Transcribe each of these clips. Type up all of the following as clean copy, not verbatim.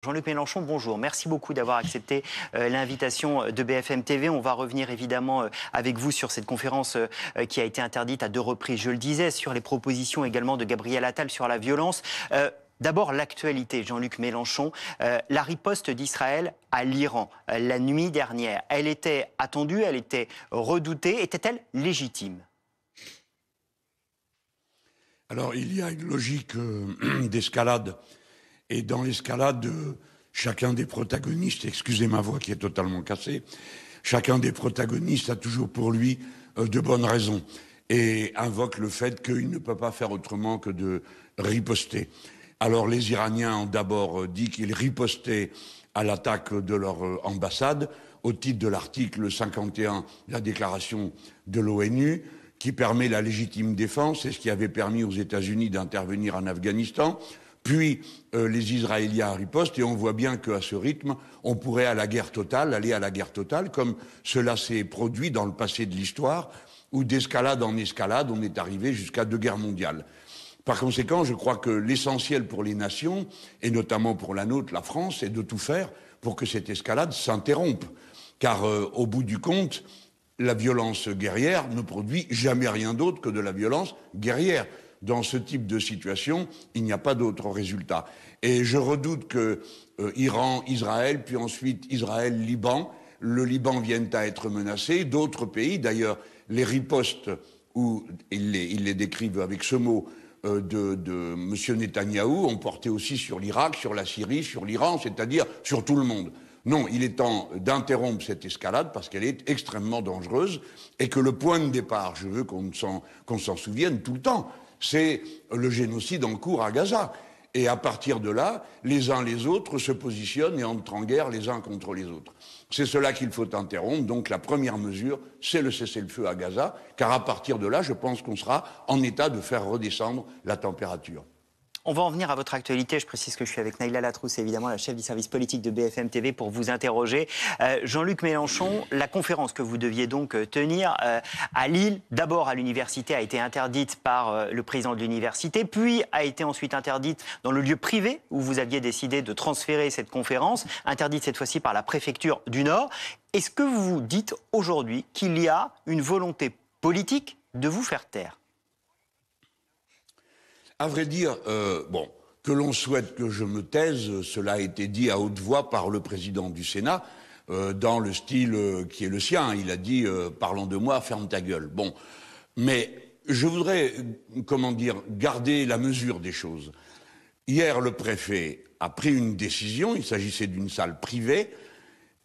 Jean-Luc Mélenchon, bonjour. Merci beaucoup d'avoir accepté l'invitation de BFM TV. On va revenir évidemment avec vous sur cette conférence qui a été interdite à 2 reprises, je le disais, sur les propositions également de Gabriel Attal sur la violence. D'abord, l'actualité, Jean-Luc Mélenchon. La riposte d'Israël à l'Iran la nuit dernière, elle était attendue, elle était redoutée. Était-elle légitime? Alors, il y a une logique d'escalade. Et dans l'escalade, chacun des protagonistes, excusez ma voix qui est totalement cassée, chacun des protagonistes a toujours pour lui de bonnes raisons et invoque le fait qu'il ne peut pas faire autrement que de riposter. Alors les Iraniens ont d'abord dit qu'ils ripostaient à l'attaque de leur ambassade au titre de l'article 51 de la déclaration de l'ONU qui permet la légitime défense et ce qui avait permis aux États-Unis d'intervenir en Afghanistan. Puis les Israéliens ripostent et on voit bien qu'à ce rythme, on pourrait aller à la guerre totale, comme cela s'est produit dans le passé de l'histoire, où d'escalade en escalade, on est arrivé jusqu'à 2 guerres mondiales. Par conséquent, je crois que l'essentiel pour les nations, et notamment pour la nôtre, la France, est de tout faire pour que cette escalade s'interrompe. Car au bout du compte, la violence guerrière ne produit jamais rien d'autre que de la violence guerrière. Dans ce type de situation, il n'y a pas d'autre résultat. Et je redoute que Iran, Israël, puis ensuite Israël, Liban, le Liban vienne à être menacé, d'autres pays, d'ailleurs, les ripostes, où ils les décrivent avec ce mot, de M. Netanyahou, ont porté aussi sur l'Irak, sur la Syrie, sur l'Iran, c'est-à-dire sur tout le monde. Non, il est temps d'interrompre cette escalade parce qu'elle est extrêmement dangereuse et que le point de départ, je veux qu'on s'en souvienne tout le temps, c'est le génocide en cours à Gaza. Et à partir de là, les uns les autres se positionnent et entrent en guerre les uns contre les autres. C'est cela qu'il faut interrompre. Donc la première mesure, c'est le cessez-le-feu à Gaza, car à partir de là, je pense qu'on sera en état de faire redescendre la température. On va en venir à votre actualité. Je précise que je suis avec Naïla Latrousse, évidemment la chef du service politique de BFM TV, pour vous interroger. Jean-Luc Mélenchon, la conférence que vous deviez donc tenir à Lille, d'abord à l'université, a été interdite par le président de l'université, puis a été ensuite interdite dans le lieu privé où vous aviez décidé de transférer cette conférence, interdite cette fois-ci par la préfecture du Nord. Est-ce que vous dites aujourd'hui qu'il y a une volonté politique de vous faire taire ? À vrai dire, que l'on souhaite que je me taise, cela a été dit à haute voix par le président du Sénat, dans le style qui est le sien. Il a dit « parlons de moi, ferme ta gueule ». Bon, mais je voudrais, garder la mesure des choses. Hier, le préfet a pris une décision, il s'agissait d'une salle privée,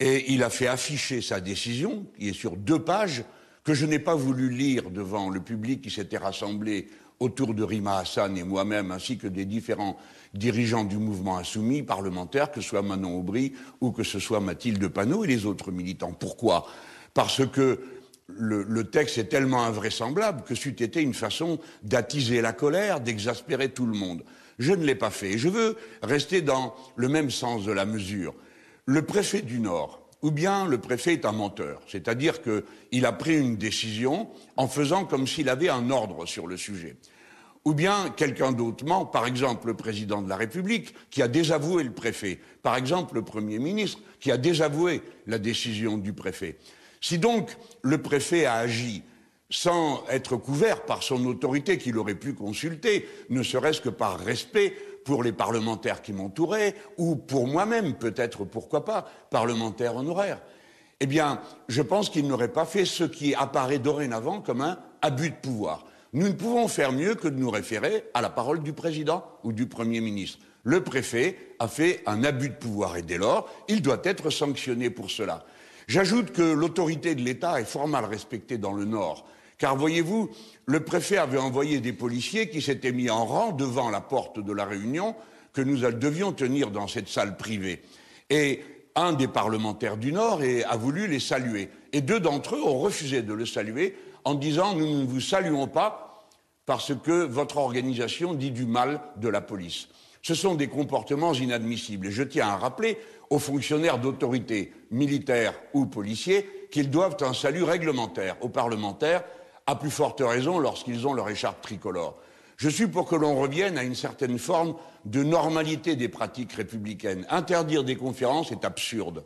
et il a fait afficher sa décision, qui est sur 2 pages, que je n'ai pas voulu lire devant le public qui s'était rassemblé autour de Rima Hassan et moi-même, ainsi que des différents dirigeants du mouvement insoumis, parlementaires, que ce soit Manon Aubry ou que ce soit Mathilde Panot et les autres militants. Pourquoi ? Parce que le texte est tellement invraisemblable que c'eût été une façon d'attiser la colère, d'exaspérer tout le monde. Je ne l'ai pas fait. Et je veux rester dans le même sens de la mesure. Le préfet du Nord, ou bien le préfet est un menteur, c'est-à-dire qu'il a pris une décision en faisant comme s'il avait un ordre sur le sujet. Ou bien quelqu'un d'autre ment, par exemple le président de la République, qui a désavoué le préfet, par exemple le Premier ministre, qui a désavoué la décision du préfet. Si donc le préfet a agi sans être couvert par son autorité qu'il aurait pu consulter, ne serait-ce que par respect pour les parlementaires qui m'entouraient, ou pour moi-même, peut-être, pourquoi pas, parlementaire honoraire, eh bien, je pense qu'il n'aurait pas fait ce qui apparaît dorénavant comme un abus de pouvoir. Nous ne pouvons faire mieux que de nous référer à la parole du président ou du Premier ministre. Le préfet a fait un abus de pouvoir et dès lors, il doit être sanctionné pour cela. J'ajoute que l'autorité de l'État est fort mal respectée dans le Nord. Car voyez-vous, le préfet avait envoyé des policiers qui s'étaient mis en rang devant la porte de la réunion que nous devions tenir dans cette salle privée. Et un des parlementaires du Nord a voulu les saluer. Et 2 d'entre eux ont refusé de le saluer en disant « Nous ne vous saluons pas parce que votre organisation dit du mal de la police ». Ce sont des comportements inadmissibles. Et je tiens à rappeler aux fonctionnaires d'autorité, militaires ou policiers, qu'ils doivent un salut réglementaire aux parlementaires, à plus forte raison lorsqu'ils ont leur écharpe tricolore. Je suis pour que l'on revienne à une certaine forme de normalité des pratiques républicaines. Interdire des conférences est absurde.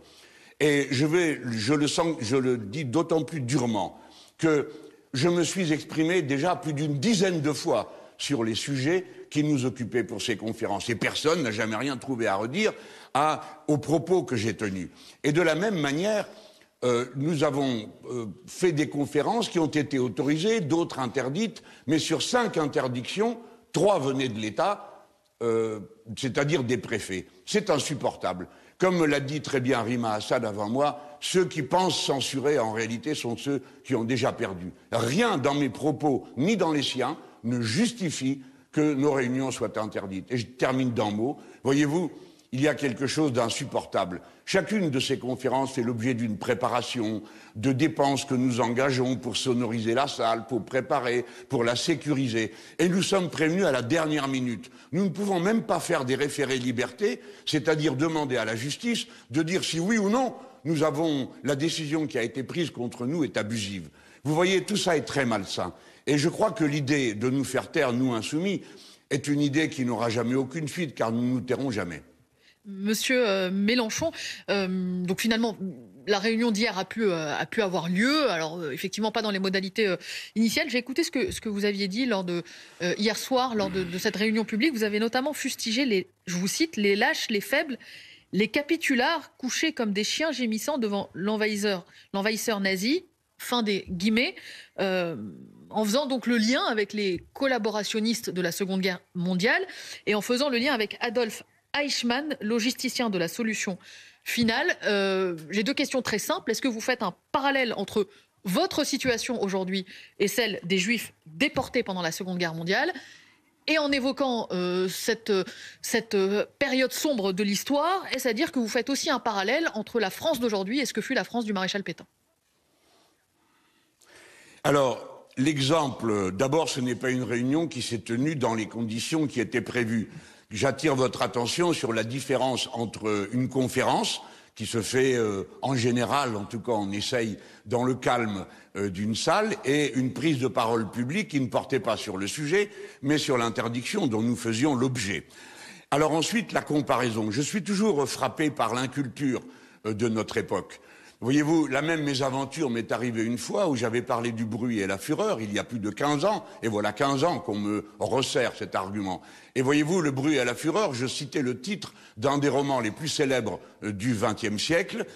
Et je le dis d'autant plus durement que je me suis exprimé déjà plus d'une dizaine de fois sur les sujets qui nous occupaient pour ces conférences. Et personne n'a jamais rien trouvé à redire aux propos que j'ai tenus. Et de la même manière, nous avons fait des conférences qui ont été autorisées, d'autres interdites, mais sur 5 interdictions, 3 venaient de l'État, c'est-à-dire des préfets. C'est insupportable. Comme l'a dit très bien Rima Assad avant moi, ceux qui pensent censurer en réalité sont ceux qui ont déjà perdu. Rien dans mes propos, ni dans les siens, ne justifie que nos réunions soient interdites. Et je termine d'un mot. Voyez-vous, il y a quelque chose d'insupportable. Chacune de ces conférences fait l'objet d'une préparation, de dépenses que nous engageons pour sonoriser la salle, pour préparer, pour la sécuriser. Et nous sommes prévenus à la dernière minute. Nous ne pouvons même pas faire des référés liberté, c'est-à-dire demander à la justice de dire si oui ou non la décision qui a été prise contre nous est abusive. Vous voyez, tout ça est très malsain. Et je crois que l'idée de nous faire taire, nous insoumis, est une idée qui n'aura jamais aucune suite, car nous ne nous tairons jamais. Monsieur Mélenchon, donc finalement, la réunion d'hier a pu avoir lieu. Alors effectivement, pas dans les modalités initiales. J'ai écouté ce que vous aviez dit hier soir lors de cette réunion publique. Vous avez notamment fustigé je vous cite, les lâches, les faibles, les capitulards couchés comme des chiens gémissant devant l'envahisseur nazi. Fin des guillemets. En faisant donc le lien avec les collaborationnistes de la Seconde Guerre mondiale et en faisant le lien avec Adolf Eichmann, logisticien de la solution finale. J'ai 2 questions très simples. Est-ce que vous faites un parallèle entre votre situation aujourd'hui et celle des Juifs déportés pendant la Seconde Guerre mondiale? Et en évoquant cette période sombre de l'histoire, est-ce à dire que vous faites aussi un parallèle entre la France d'aujourd'hui et ce que fut la France du maréchal Pétain? Alors, l'exemple, d'abord, ce n'est pas une réunion qui s'est tenue dans les conditions qui étaient prévues. J'attire votre attention sur la différence entre une conférence qui se fait en général, en tout cas on essaye dans le calme d'une salle, et une prise de parole publique qui ne portait pas sur le sujet, mais sur l'interdiction dont nous faisions l'objet. Alors ensuite, la comparaison. Je suis toujours frappé par l'inculture de notre époque. Voyez-vous, la même mésaventure m'est arrivée une fois où j'avais parlé du bruit et la fureur, il y a plus de 15 ans, et voilà 15 ans qu'on me resserre cet argument. Et voyez-vous, le bruit et la fureur, je citais le titre d'un des romans les plus célèbres du XXe siècle,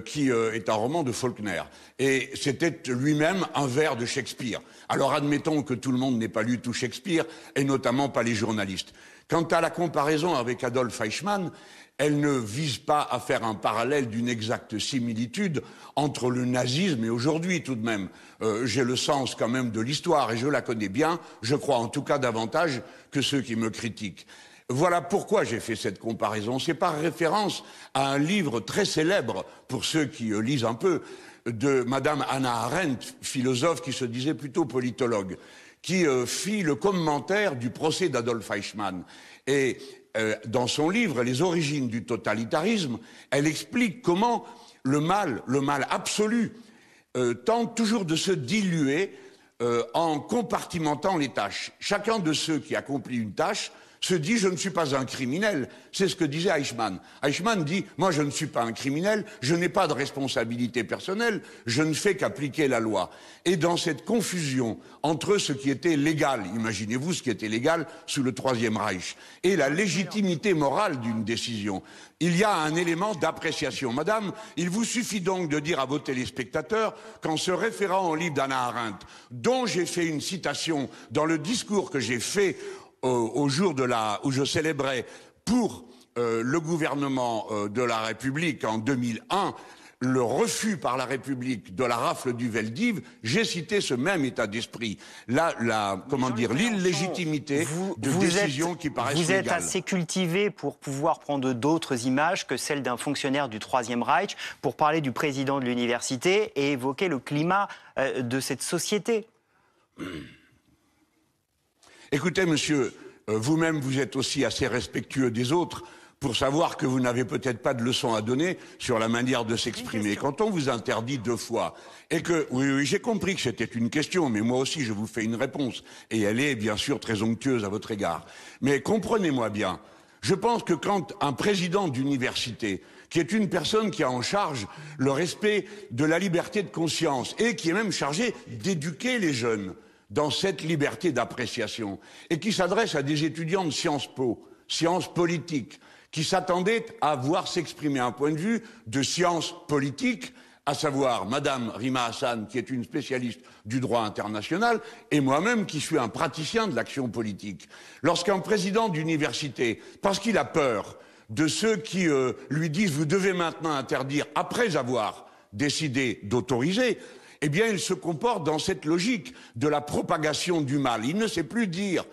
qui est un roman de Faulkner. Et c'était lui-même un vers de Shakespeare. Alors admettons que tout le monde n'ait pas lu tout Shakespeare, et notamment pas les journalistes. Quant à la comparaison avec Adolf Eichmann, elle ne vise pas à faire un parallèle d'une exacte similitude entre le nazisme et aujourd'hui tout de même. J'ai le sens quand même de l'histoire et je la connais bien, je crois en tout cas davantage que ceux qui me critiquent. Voilà pourquoi j'ai fait cette comparaison. C'est par référence à un livre très célèbre, pour ceux qui lisent un peu, de Madame Hannah Arendt, philosophe qui se disait plutôt politologue, qui fit le commentaire du procès d'Adolf Eichmann. Et dans son livre « Les origines du totalitarisme », elle explique comment le mal absolu, tente toujours de se diluer en compartimentant les tâches. Chacun de ceux qui accomplit une tâche se dit « je ne suis pas un criminel ». C'est ce que disait Eichmann. Eichmann dit « moi je ne suis pas un criminel, je n'ai pas de responsabilité personnelle, je ne fais qu'appliquer la loi ». Et dans cette confusion entre ce qui était légal, imaginez-vous ce qui était légal sous le Troisième Reich, et la légitimité morale d'une décision, il y a un élément d'appréciation. Madame, il vous suffit donc de dire à vos téléspectateurs qu'en se référant au livre d'Hannah Arendt, dont j'ai fait une citation dans le discours que j'ai fait au jour où je célébrais pour le gouvernement de la République en 2001, le refus par la République de la rafle du Veldiv, j'ai cité ce même état d'esprit. L'illégitimité de décisions qui paraissent légales. Vous êtes assez cultivé pour pouvoir prendre d'autres images que celles d'un fonctionnaire du Troisième Reich pour parler du président de l'université et évoquer le climat de cette société. Écoutez, monsieur, vous-même, vous êtes aussi assez respectueux des autres pour savoir que vous n'avez peut-être pas de leçons à donner sur la manière de s'exprimer. Quand on vous interdit 2 fois, et que, oui, j'ai compris que c'était une question, mais moi aussi je vous fais une réponse, et elle est bien sûr très onctueuse à votre égard. Mais comprenez-moi bien, je pense que quand un président d'université, qui est une personne qui a en charge le respect de la liberté de conscience, et qui est même chargé d'éduquer les jeunes dans cette liberté d'appréciation, et qui s'adresse à des étudiants de Sciences Po, sciences politiques, qui s'attendaient à voir s'exprimer un point de vue de sciences politiques, à savoir Madame Rima Hassan, qui est une spécialiste du droit international, et moi-même, qui suis un praticien de l'action politique. Lorsqu'un président d'université, parce qu'il a peur de ceux qui lui disent « vous devez maintenant interdire » après avoir décidé d'autoriser, eh bien, il se comporte dans cette logique de la propagation du mal. Il ne sait plus dire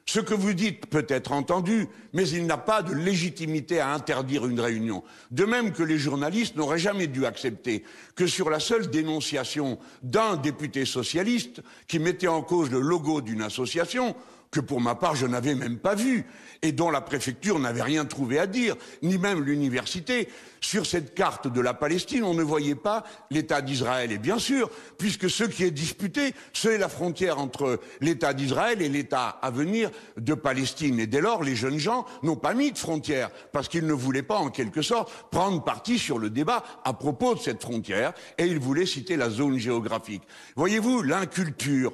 ce que vous dites peut être entendu, mais il n'a pas de légitimité à interdire une réunion. De même que les journalistes n'auraient jamais dû accepter que sur la seule dénonciation d'un député socialiste qui mettait en cause le logo d'une association, que pour ma part je n'avais même pas vu, et dont la préfecture n'avait rien trouvé à dire, ni même l'université. Sur cette carte de la Palestine, on ne voyait pas l'État d'Israël. Et bien sûr, puisque ce qui est disputé, c'est la frontière entre l'État d'Israël et l'État à venir de Palestine. Et dès lors, les jeunes gens n'ont pas mis de frontière, parce qu'ils ne voulaient pas, en quelque sorte, prendre parti sur le débat à propos de cette frontière, et ils voulaient citer la zone géographique. Voyez-vous, l'inculture,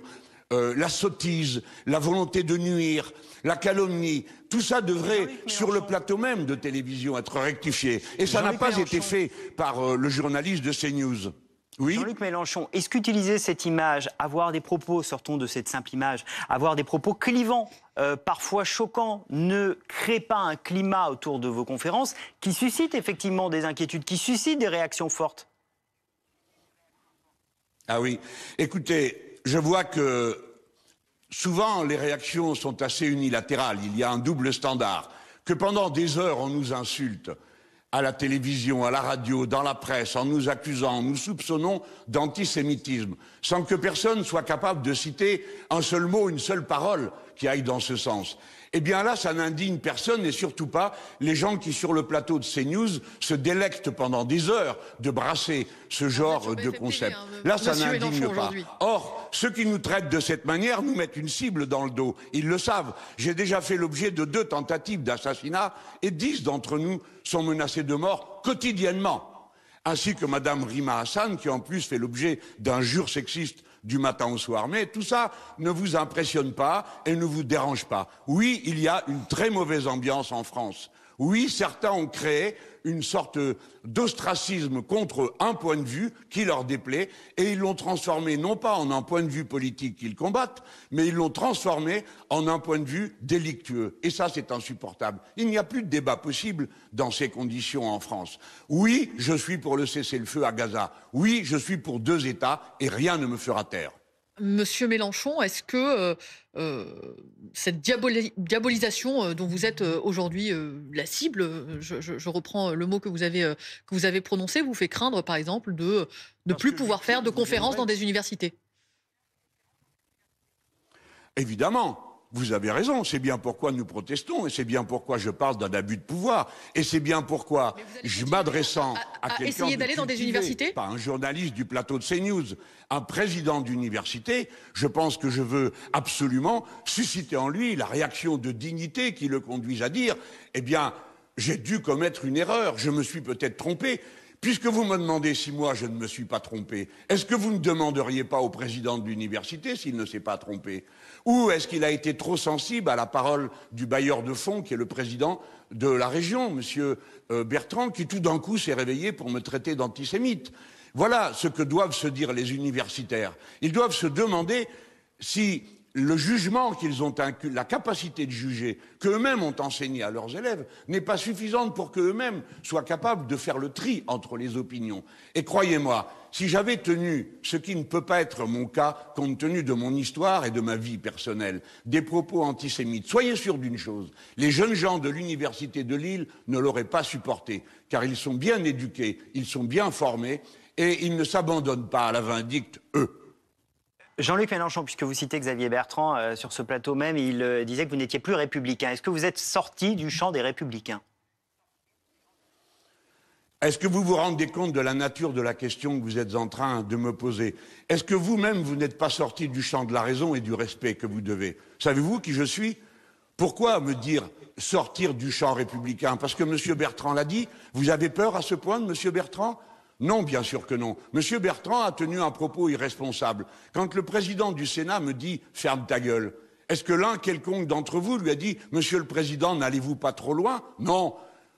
la sottise, la volonté de nuire, la calomnie, tout ça devrait, sur le plateau même de télévision, être rectifié. Et ça n'a pas été fait par le journaliste de CNews. Oui. Jean-Luc Mélenchon, est-ce qu'utiliser cette image, avoir des propos, sortons de cette simple image, avoir des propos clivants, parfois choquants, ne crée pas un climat autour de vos conférences qui suscite effectivement des inquiétudes, qui suscite des réactions fortes? Ah oui, écoutez, je vois que souvent les réactions sont assez unilatérales, il y a un double standard, que pendant des heures on nous insulte à la télévision, à la radio, dans la presse, en nous accusant, en nous soupçonnons d'antisémitisme, sans que personne soit capable de citer un seul mot, une seule parole qui aille dans ce sens. Eh bien là, ça n'indigne personne et surtout pas les gens qui, sur le plateau de CNews, se délectent pendant des heures de brasser ce genre de concept. Là, ça n'indigne pas. Or, ceux qui nous traitent de cette manière nous mettent une cible dans le dos. Ils le savent. J'ai déjà fait l'objet de 2 tentatives d'assassinat et 10 d'entre nous sont menacés de mort quotidiennement. Ainsi que Madame Rima Hassan, qui en plus fait l'objet d'injures sexistes du matin au soir. Mais tout ça ne vous impressionne pas et ne vous dérange pas. Oui, il y a une très mauvaise ambiance en France. Oui, certains ont créé une sorte d'ostracisme contre un point de vue qui leur déplaît et ils l'ont transformé non pas en un point de vue politique qu'ils combattent, mais ils l'ont transformé en un point de vue délictueux. Et ça, c'est insupportable. Il n'y a plus de débat possible dans ces conditions en France. Oui, je suis pour le cessez-le-feu à Gaza. Oui, je suis pour 2 États et rien ne me fera taire. Monsieur Mélenchon, est-ce que cette diabolisation dont vous êtes aujourd'hui la cible, je reprends le mot que vous avez prononcé, vous fait craindre, par exemple, de ne plus pouvoir faire de conférences dans des universités? Évidemment. Vous avez raison, c'est bien pourquoi nous protestons et c'est bien pourquoi je parle d'un abus de pouvoir et c'est bien pourquoi je m'adressant à quelqu'un essayer d'aller dans des universités, pas un journaliste du plateau de CNews, un président d'université, je pense que je veux absolument susciter en lui la réaction de dignité qui le conduise à dire « Eh bien, j'ai dû commettre une erreur, je me suis peut-être trompé ». Puisque vous me demandez si moi je ne me suis pas trompé, est-ce que vous ne demanderiez pas au président de l'université s'il ne s'est pas trompé? Ou est-ce qu'il a été trop sensible à la parole du bailleur de fonds, qui est le président de la région, monsieur Bertrand, qui tout d'un coup s'est réveillé pour me traiter d'antisémite? Voilà ce que doivent se dire les universitaires. Ils doivent se demander si le jugement qu'ils ont, la capacité de juger qu'eux-mêmes ont enseigné à leurs élèves n'est pas suffisante pour qu'eux-mêmes soient capables de faire le tri entre les opinions. Et croyez-moi, si j'avais tenu, ce qui ne peut pas être mon cas, compte tenu de mon histoire et de ma vie personnelle, des propos antisémites, soyez sûrs d'une chose, les jeunes gens de l'université de Lille ne l'auraient pas supporté, car ils sont bien éduqués, ils sont bien formés, et ils ne s'abandonnent pas à la vindicte, eux. Jean-Luc Mélenchon, puisque vous citez Xavier Bertrand sur ce plateau même, il disait que vous n'étiez plus républicain. Est-ce que vous êtes sorti du champ des républicains? Est-ce que vous vous rendez compte de la nature de la question que vous êtes en train de me poser? Est-ce que vous-même, vous n'êtes pas sorti du champ de la raison et du respect que vous devez? Savez-vous qui je suis? Pourquoi me dire sortir du champ républicain? Parce que M. Bertrand l'a dit. Vous avez peur à ce point de M. Bertrand? Non, bien sûr que non. M. Bertrand a tenu un propos irresponsable. Quand le président du Sénat me dit « ferme ta gueule », est-ce que l'un quelconque d'entre vous lui a dit « Monsieur le Président, n'allez-vous pas trop loin ?» Non.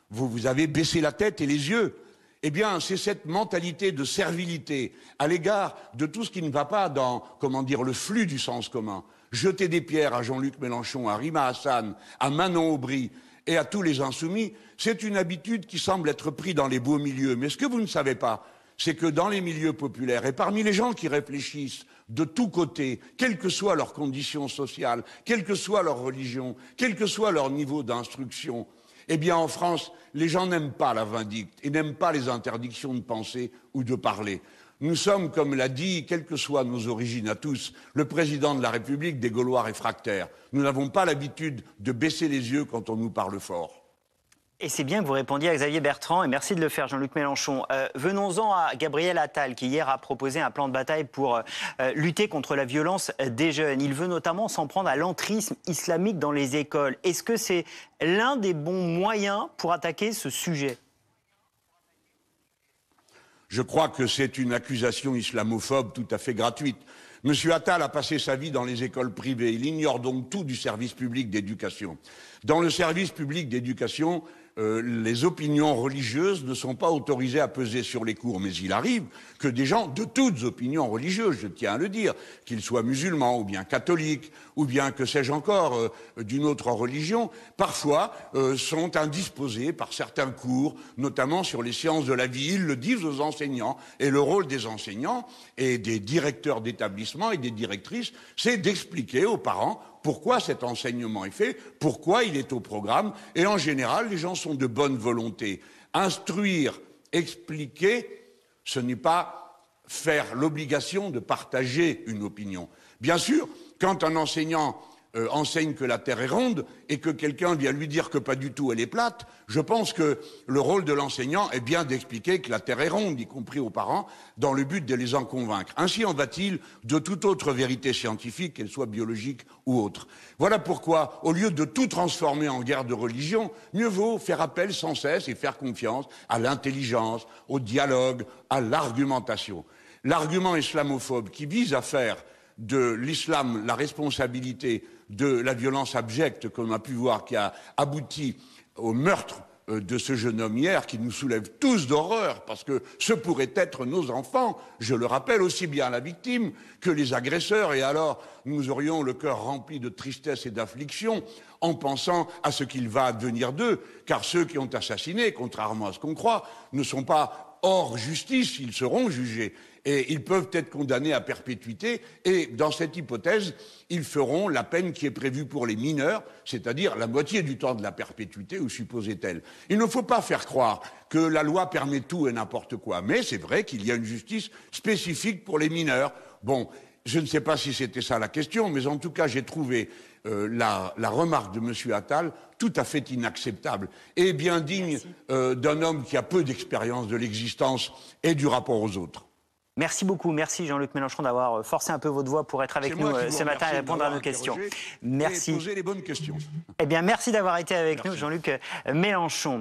Vous avez baissé la tête et les yeux. Eh bien, c'est cette mentalité de servilité à l'égard de tout ce qui ne va pas dans, comment dire, le flux du sens commun. Jeter des pierres à Jean-Luc Mélenchon, à Rima Hassan, à Manon Aubry et à tous les insoumis, c'est une habitude qui semble être prise dans les beaux milieux. Mais ce que vous ne savez pas, c'est que dans les milieux populaires, et parmi les gens qui réfléchissent de tous côtés, quelles que soient leurs conditions sociales, quelle que soit leur religion, quel que soit leur niveau d'instruction, eh bien, en France, les gens n'aiment pas la vindicte et n'aiment pas les interdictions de penser ou de parler. Nous sommes, comme l'a dit, quelles que soient nos origines à tous, le président de la République des Gaulois réfractaires. Nous n'avons pas l'habitude de baisser les yeux quand on nous parle fort. Et c'est bien que vous répondiez à Xavier Bertrand, et merci de le faire, Jean-Luc Mélenchon. Venons-en à Gabriel Attal, qui hier a proposé un plan de bataille pour lutter contre la violence des jeunes. Il veut notamment s'en prendre à l'entrisme islamique dans les écoles. Est-ce que c'est l'un des bons moyens pour attaquer ce sujet ? Je crois que c'est une accusation islamophobe tout à fait gratuite. M. Attal a passé sa vie dans les écoles privées. Il ignore donc tout du service public d'éducation. Dans le service public d'éducation, les opinions religieuses ne sont pas autorisées à peser sur les cours. Mais il arrive que des gens de toutes opinions religieuses, je tiens à le dire, qu'ils soient musulmans ou bien catholiques, ou bien, que sais-je encore, d'une autre religion, parfois sont indisposés par certains cours, notamment sur les sciences de la vie. Ils le disent aux enseignants. Et le rôle des enseignants et des directeurs d'établissement et des directrices, c'est d'expliquer aux parents pourquoi cet enseignement est fait, pourquoi il est au programme, et en général, les gens sont de bonne volonté. Instruire, expliquer, ce n'est pas faire l'obligation de partager une opinion. Bien sûr, quand un enseignant enseigne que la Terre est ronde et que quelqu'un vient lui dire que pas du tout elle est plate, je pense que le rôle de l'enseignant est bien d'expliquer que la Terre est ronde, y compris aux parents, dans le but de les en convaincre. Ainsi en va-t-il de toute autre vérité scientifique, qu'elle soit biologique ou autre. Voilà pourquoi, au lieu de tout transformer en guerre de religion, mieux vaut faire appel sans cesse et faire confiance à l'intelligence, au dialogue, à l'argumentation. L'argument islamophobe qui vise à faire de l'islam la responsabilité de la violence abjecte qu'on a pu voir, qui a abouti au meurtre de ce jeune homme hier, qui nous soulève tous d'horreur, parce que ce pourraient être nos enfants, je le rappelle, aussi bien la victime que les agresseurs, et alors nous aurions le cœur rempli de tristesse et d'affliction en pensant à ce qu'il va advenir d'eux, car ceux qui ont assassiné, contrairement à ce qu'on croit, ne sont pas hors justice, ils seront jugés. Et ils peuvent être condamnés à perpétuité, et dans cette hypothèse, ils feront la peine qui est prévue pour les mineurs, c'est-à-dire la moitié du temps de la perpétuité, ou supposait-elle. Il ne faut pas faire croire que la loi permet tout et n'importe quoi, mais c'est vrai qu'il y a une justice spécifique pour les mineurs. Bon, je ne sais pas si c'était ça la question, mais en tout cas, j'ai trouvé la remarque de M. Attal tout à fait inacceptable et bien digne d'un homme qui a peu d'expérience de l'existence et du rapport aux autres. Merci beaucoup, merci Jean-Luc Mélenchon d'avoir forcé un peu votre voix pour être avec nous ce matin et répondre à nos questions. Merci. Et poser les bonnes questions. Eh bien, merci d'avoir été avec nous, Jean-Luc Mélenchon.